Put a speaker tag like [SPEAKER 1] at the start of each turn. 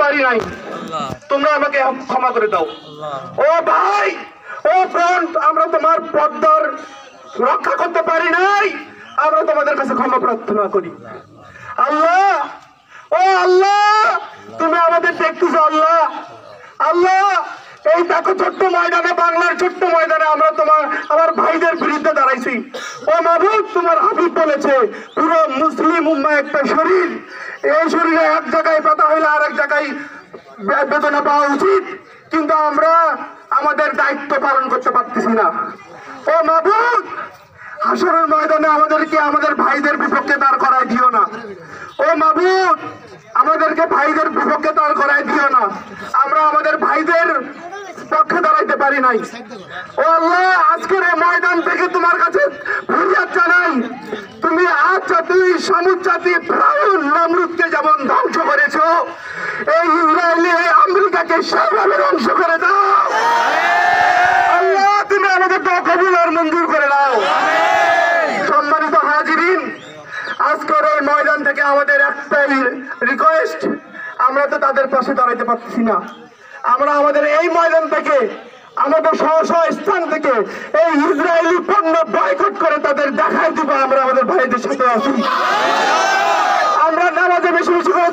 [SPEAKER 1] পারি নাই, তোমরা আমাকে ক্ষমা করে দাও। ও ভাই, ও ফ্রন্ট, আমরা তোমার পদ্মার রক্ষা করতে পারি নাই, আমরা তোমাদের কাছে ক্ষমা প্রার্থনা করি। আল্লাহ, ও আল্লাহ, তুমি আমাদের দেখতেছো আল্লাহ। আল্লাহ, এই দেখো ছোট্ট ময়দানে, বাংলার ছোট্ট ময়দানে আমরা আমার ভাইদের বিরুদ্ধে দাঁড়াইছি। ও মাবুদ, তোমার হাবিব বলেছে পুরো মুসলিম উম্মাহ একটা শরীর, এই শরীরে এক জায়গায় ব্যথা হইলে আর এক জায়গায় বেদনা পাওয়া উচিত, কিন্তু আমরা আমাদের দায়িত্ব পালন করতে পারতেছি না। ও মাবুদ, হাসরের ময়দানে আমাদেরকে আমাদের ভাইদের বিপক্ষে দাঁড় করায় দিও না। ও মাবুদ, আমাদেরকে ভাইদের বিপক্ষে দাঁড় করায় দিও না, আমরা আমাদের ভাইদের পক্ষে দাঁড়াইতে পারি নাই। ও আল্লাহ, আজকের এই ময়দান থেকে তোমার কাছে ফরিয়াদ জানাই, তুমি আজ জাতি, সমুদ জাতি, ফিরআউন নমরুদকে যেমন ধ্বংস করেছো, এই ইসরায়েলি, আমেরিকাকে সেভাবে ধ্বংস করে দাও। আল্লাহ, তুমি আমাদের দোয়া কবুল আর মঞ্জুর করে দাও। সম্মানিত হাজিরিন, আজকের এই ময়দান থেকে আমাদের একটাই রিকোয়েস্ট, আমরা তো তাদের পাশে দাঁড়াইতে পারছি না, আমরা আমাদের এই ময়দান থেকে, আমাদের স্ব স্থান থেকে এই ইসরায়েলি পণ্য বয়কট করে তাদের দেখাই দিব আমরা আমাদের ভাইদের সাথে আছি। আমরা নামাজে বেশি বেশি করে